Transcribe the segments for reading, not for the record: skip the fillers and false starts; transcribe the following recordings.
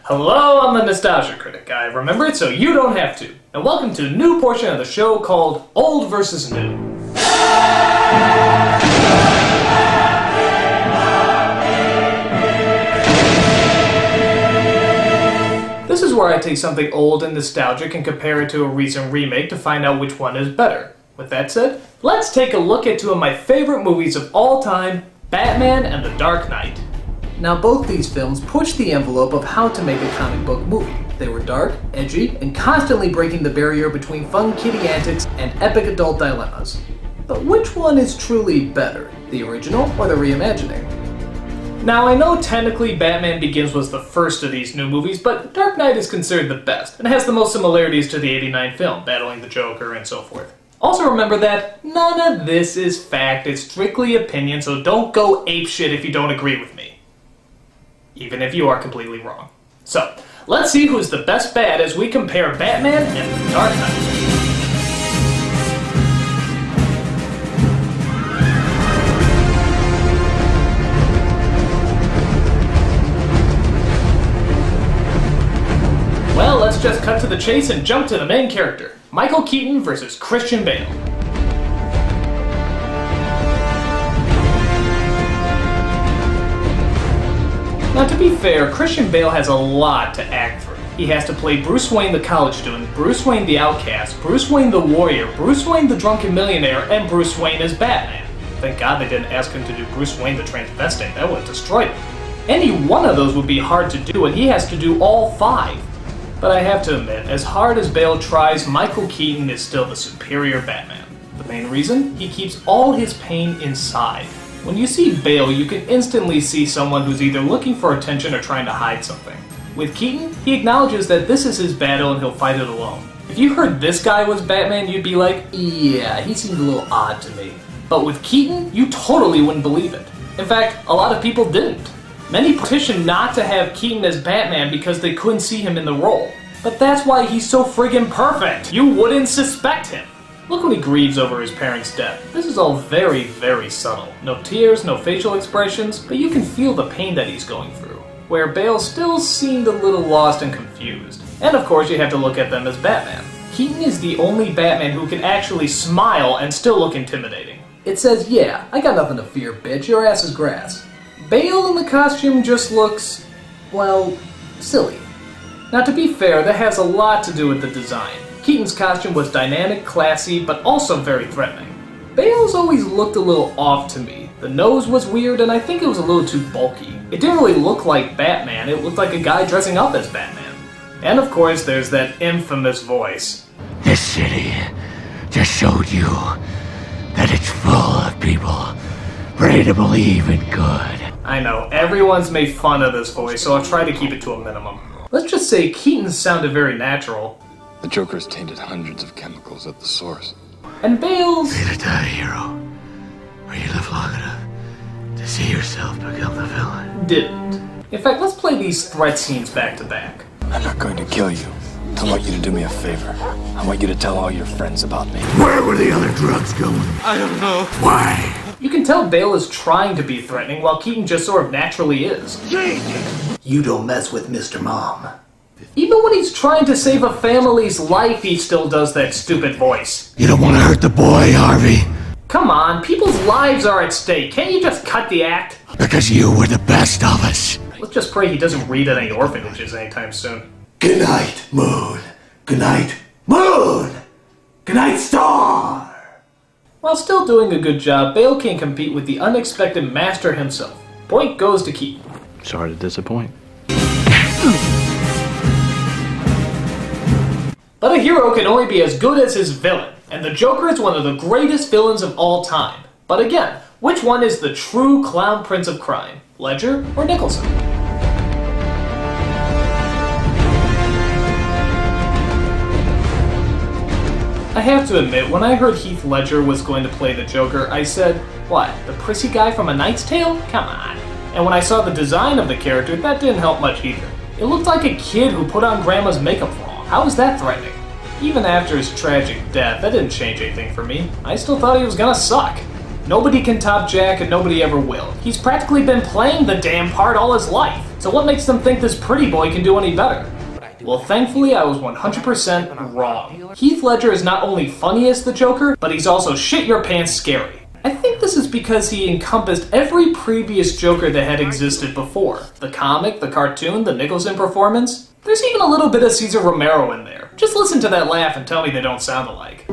Hello, I'm the Nostalgia Critic. I remember it so you don't have to. And welcome to a new portion of the show called Old versus New. This is where I take something old and nostalgic and compare it to a recent remake to find out which one is better. With that said, let's take a look at two of my favorite movies of all time, Batman and The Dark Knight. Now both these films pushed the envelope of how to make a comic book movie. They were dark, edgy, and constantly breaking the barrier between fun kiddie antics and epic adult dilemmas. But which one is truly better, the original or the reimagining? Now I know technically Batman Begins was the first of these new movies, but Dark Knight is considered the best, and has the most similarities to the '89 film, battling the Joker and so forth. Also remember that none of this is fact, it's strictly opinion, so don't go apeshit if you don't agree with me. Even if you are completely wrong. So, let's see who's the best bad as we compare Batman and The Dark Knight. Well, let's just cut to the chase and jump to the main character. Michael Keaton versus Christian Bale. Now to be fair, Christian Bale has a lot to act through. He has to play Bruce Wayne the college student, Bruce Wayne the outcast, Bruce Wayne the warrior, Bruce Wayne the drunken millionaire, and Bruce Wayne as Batman. Thank God they didn't ask him to do Bruce Wayne the transvestite, that would have destroyed him. Any one of those would be hard to do, and he has to do all 5. But I have to admit, as hard as Bale tries, Michael Keaton is still the superior Batman. The main reason? He keeps all his pain inside. When you see Bale, you can instantly see someone who's either looking for attention or trying to hide something. With Keaton, he acknowledges that this is his battle and he'll fight it alone. If you heard this guy was Batman, you'd be like, yeah, he seemed a little odd to me. But with Keaton, you totally wouldn't believe it. In fact, a lot of people didn't. Many petitioned not to have Keaton as Batman because they couldn't see him in the role. But that's why he's so friggin' perfect! You wouldn't suspect him! Look when he grieves over his parents' death. This is all very, very subtle. No tears, no facial expressions, but you can feel the pain that he's going through. Where Bale still seemed a little lost and confused. And of course you have to look at them as Batman. Keaton is the only Batman who can actually smile and still look intimidating. It says, yeah, I got nothing to fear, bitch, your ass is grass. Bale in the costume just looks, well, silly. Now to be fair, that has a lot to do with the design. Keaton's costume was dynamic, classy, but also very threatening. Bale's always looked a little off to me. The nose was weird, and I think it was a little too bulky. It didn't really look like Batman, it looked like a guy dressing up as Batman. And of course, there's that infamous voice. This city just showed you that it's full of people ready to believe in good. I know, everyone's made fun of this voice, so I'll try to keep it to a minimum. Let's just say Keaton sounded very natural. The Joker's tainted hundreds of chemicals at the source. And Bale's... Way to die, hero. Or you live long enough to see yourself become the villain. didn't. In fact, let's play these threat scenes back to back. I'm not going to kill you. I want you to do me a favor. I want you to tell all your friends about me. Where were the other drugs going? I don't know. Why? You can tell Bale is trying to be threatening while Keaton just sort of naturally is. You don't mess with Mr. Mom. Even when he's trying to save a family's life, he still does that stupid voice. You don't want to hurt the boy, Harvey. Come on, people's lives are at stake. Can't you just cut the act? Because you were the best of us. Let's just pray he doesn't read at any orphanages anytime soon. Good night, Moon. Good night, Moon. Good night, Star. While still doing a good job, Bale can compete with the unexpected master himself. Point goes to Keaton. Sorry to disappoint. But a hero can only be as good as his villain, and the Joker is one of the greatest villains of all time. But again, which one is the true clown prince of crime? Ledger or Nicholson? I have to admit, when I heard Heath Ledger was going to play the Joker, I said, what, the prissy guy from A Knight's Tale? Come on. And when I saw the design of the character, that didn't help much either. It looked like a kid who put on grandma's makeup wrong. How was that threatening? Even after his tragic death, that didn't change anything for me. I still thought he was gonna suck. Nobody can top Jack and nobody ever will. He's practically been playing the damn part all his life. So what makes them think this pretty boy can do any better? Well, thankfully, I was 100% wrong. Heath Ledger is not only funny as the Joker, but he's also shit-your-pants scary. I think this is because he encompassed every previous Joker that had existed before. The comic, the cartoon, the Nicholson performance. There's even a little bit of Cesar Romero in there. Just listen to that laugh and tell me they don't sound alike.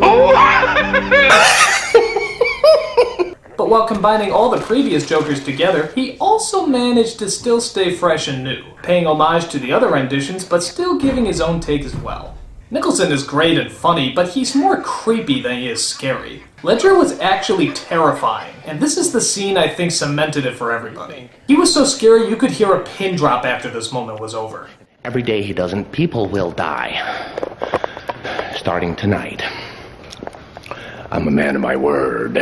But while combining all the previous Jokers together, he also managed to still stay fresh and new, paying homage to the other renditions, but still giving his own take as well. Nicholson is great and funny, but he's more creepy than he is scary. Ledger was actually terrifying, and this is the scene I think cemented it for everybody. He was so scary you could hear a pin drop after this moment was over. Every day he doesn't, people will die. Starting tonight. I'm a man of my word.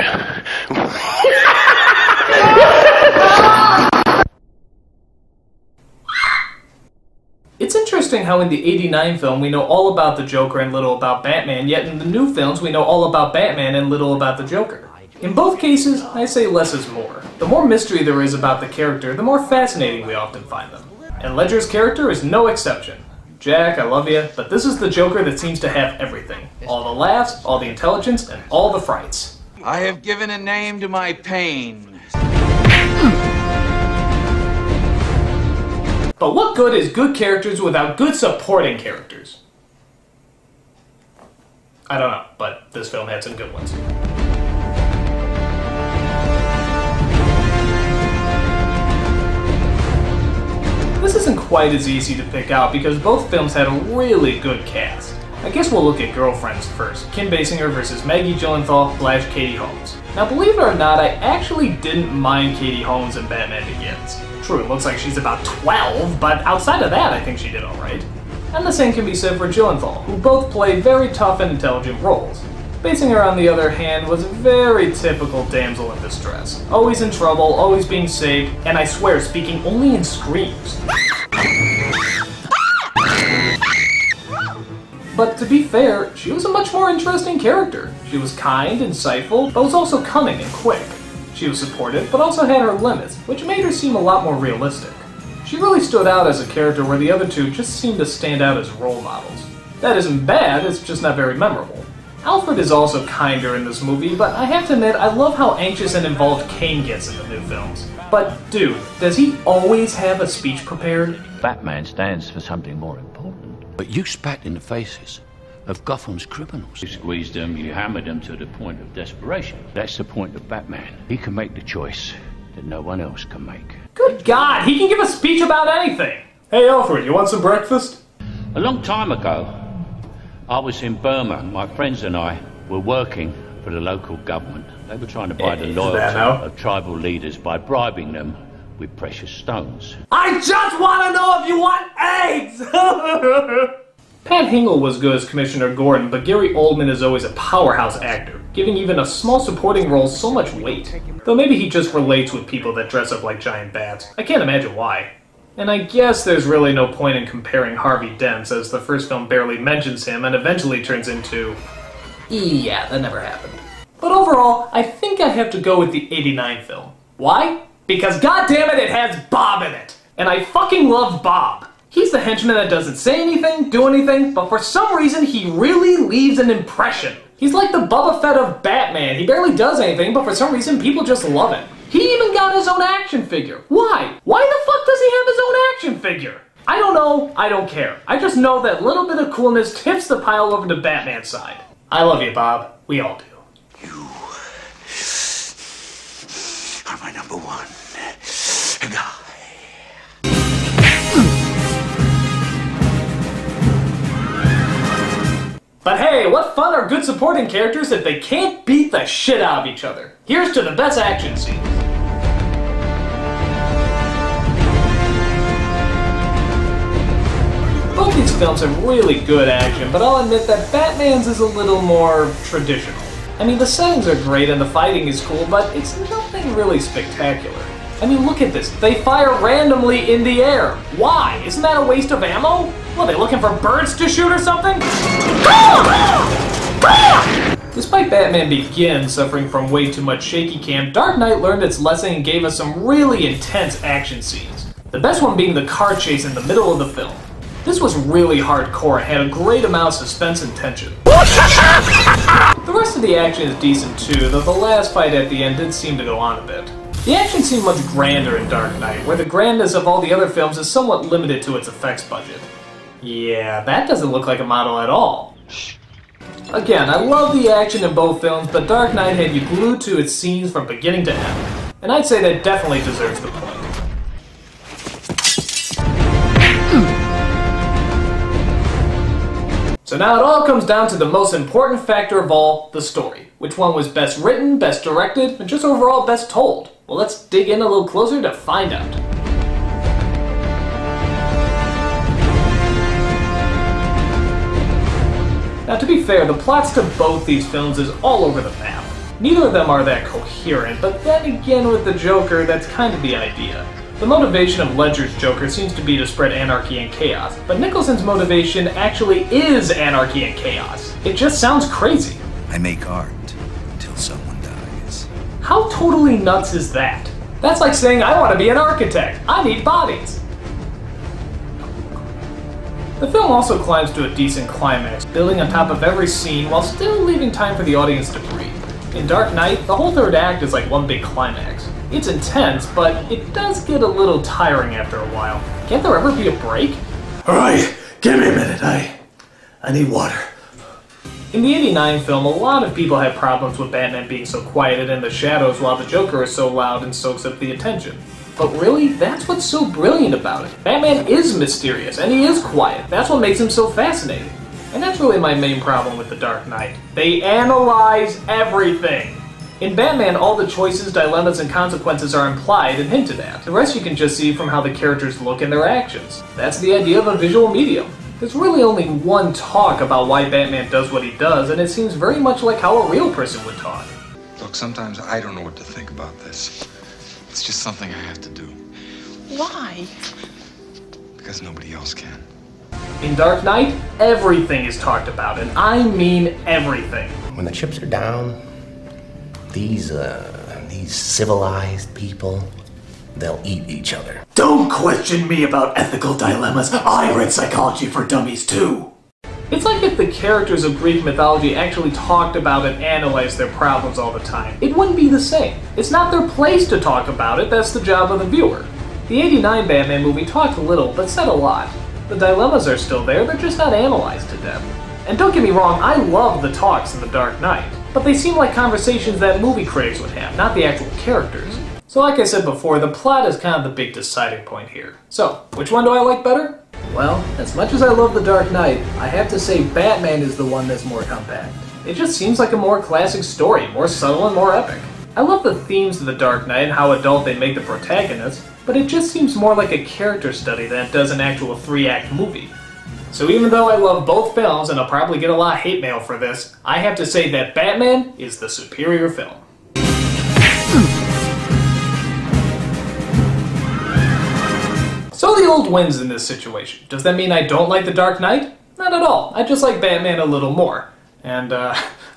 It's interesting how in the '89 film we know all about the Joker and little about Batman, yet in the new films we know all about Batman and little about the Joker. In both cases, I say less is more. The more mystery there is about the character, the more fascinating we often find them. And Ledger's character is no exception. Jack, I love you, but this is the Joker that seems to have everything. All the laughs, all the intelligence, and all the frights. I have given a name to my pain. But what good is good characters without good supporting characters? I don't know, but this film had some good ones. This isn't quite as easy to pick out because both films had a really good cast. I guess we'll look at girlfriends first. Kim Basinger versus Maggie Gyllenhaal / Katie Holmes. Now believe it or not, I actually didn't mind Katie Holmes in Batman Begins. True, it looks like she's about 12, but outside of that I think she did alright. And the same can be said for Gyllenhaal, who both play very tough and intelligent roles. Basinger, on the other hand, was a very typical damsel in distress. Always in trouble, always being saved, and I swear, speaking only in screams. But to be fair, she was a much more interesting character. She was kind, insightful, but was also cunning and quick. She was supportive, but also had her limits, which made her seem a lot more realistic. She really stood out as a character where the other two just seemed to stand out as role models. That isn't bad, it's just not very memorable. Alfred is also kinder in this movie, but I have to admit, I love how anxious and involved Kane gets in the new films. But dude, does he always have a speech prepared? Batman stands for something more important. But you spat in the faces of Gotham's criminals. You squeezed them, you hammered them to the point of desperation. That's the point of Batman. He can make the choice that no one else can make. Good God, he can give a speech about anything! Hey Alfred, you want some breakfast? A long time ago, I was in Burma. My friends and I were working for the local government. They were trying to buy the loyalty of tribal leaders by bribing them with precious stones. I just want to know if you want eggs! Pat Hingle was good as Commissioner Gordon, but Gary Oldman is always a powerhouse actor, giving even a small supporting role so much weight. Though maybe he just relates with people that dress up like giant bats. I can't imagine why. And I guess there's really no point in comparing Harvey Dent, as the first film barely mentions him and eventually turns into... yeah, that never happened. But overall, I think I have to go with the '89 film. Why? Because goddammit it has Bob in it! And I fucking love Bob! He's the henchman that doesn't say anything, do anything, but for some reason he really leaves an impression. He's like the Boba Fett of Batman. He barely does anything, but for some reason people just love him. He even got his own action figure. Why? Why the fuck does he have his own action figure? I don't know, I don't care. I just know that little bit of coolness tips the pile over to Batman's side. I love you, Bob. We all do. You are my number one guy. But hey, what fun are good supporting characters if they can't beat the shit out of each other? Here's to the best action scenes. Both these films have really good action, but I'll admit that Batman's is a little more traditional. I mean, the settings are great and the fighting is cool, but it's nothing really spectacular. I mean, look at this. They fire randomly in the air. Why? Isn't that a waste of ammo? What, are they looking for birds to shoot or something? Despite Batman Begins suffering from way too much shaky cam, Dark Knight learned its lesson and gave us some really intense action scenes. The best one being the car chase in the middle of the film. This was really hardcore and had a great amount of suspense and tension. The rest of the action is decent too, though the last fight at the end did seem to go on a bit. The action seemed much grander in Dark Knight, where the grandness of all the other films is somewhat limited to its effects budget. Yeah, that doesn't look like a model at all. Again, I love the action in both films, but Dark Knight had you glued to its scenes from beginning to end. And I'd say that definitely deserves the point. So now it all comes down to the most important factor of all, the story. Which one was best written, best directed, and just overall best told? Well, let's dig in a little closer to find out. Now to be fair, the plots to both these films is all over the map. Neither of them are that coherent, but then again with the Joker, that's kind of the idea. The motivation of Ledger's Joker seems to be to spread anarchy and chaos, but Nicholson's motivation actually is anarchy and chaos. It just sounds crazy. I make art until someone dies. How totally nuts is that? That's like saying I want to be an architect. I need bodies. The film also climbs to a decent climax, building on top of every scene while still leaving time for the audience to breathe. In Dark Knight, the whole third act is like one big climax. It's intense, but it does get a little tiring after a while. Can't there ever be a break? Alright, give me a minute, I need water. In the '89 film, a lot of people had problems with Batman being so quiet and in the shadows while the Joker is so loud and soaks up the attention. But really, that's what's so brilliant about it. Batman is mysterious, and he is quiet. That's what makes him so fascinating. And that's really my main problem with The Dark Knight. They analyze everything. In Batman, all the choices, dilemmas, and consequences are implied and hinted at. The rest you can just see from how the characters look and their actions. That's the idea of a visual medium. There's really only one talk about why Batman does what he does, and it seems very much like how a real person would talk. Look, sometimes I don't know what to think about this. It's just something I have to do. Why? Because nobody else can. In Dark Knight, everything is talked about, and I mean everything. When the chips are down, these civilized people, they'll eat each other. Don't question me about ethical dilemmas. I read Psychology for Dummies too. It's like if the characters of Greek mythology actually talked about and analyzed their problems all the time. It wouldn't be the same. It's not their place to talk about it, that's the job of the viewer. The '89 Batman movie talked a little, but said a lot. The dilemmas are still there, they're just not analyzed to death. And don't get me wrong, I love the talks in The Dark Knight, but they seem like conversations that movie critics would have, not the actual characters. So like I said before, the plot is kind of the big deciding point here. So, which one do I like better? Well, as much as I love The Dark Knight, I have to say Batman is the one that's more compact. It just seems like a more classic story, more subtle and more epic. I love the themes of The Dark Knight and how adult they make the protagonist, but it just seems more like a character study than it does an actual 3-act movie. So even though I love both films, and I'll probably get a lot of hate mail for this, I have to say that Batman is the superior film. So the old wins in this situation. Does that mean I don't like The Dark Knight? Not at all. I just like Batman a little more. And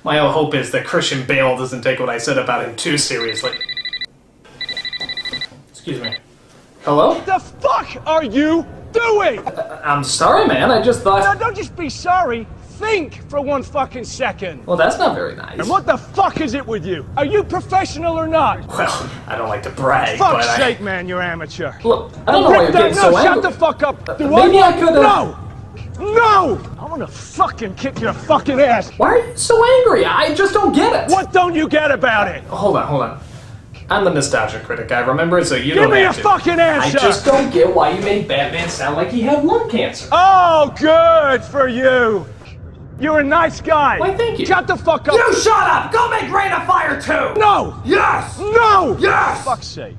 my whole hope is that Christian Bale doesn't take what I said about him too seriously. Excuse me. Hello? What the fuck are you doing? I'm sorry, man. I just thought... No, don't just be sorry. Think for 1 fucking second. Well, that's not very nice. And what the fuck is it with you? Are you professional or not? Well, I don't like to brag, Fuck's but sake, man, you're amateur. Look, I don't know why you're getting so angry. Shut the fuck up. Maybe I could No! No! I wanna fucking kick your fucking ass. Why are you so angry? I just don't get it. What don't you get about it? Hold on. I'm the nostalgia critic. I remember it, so you don't have to. Give me a fucking answer! I just don't get why you made Batman sound like he had lung cancer. Oh, good for you. You're a nice guy. Why, thank you. Shut the fuck up. You shut up! Go make Rain of Fire too! No! Yes! No! Yes! For fuck's sake.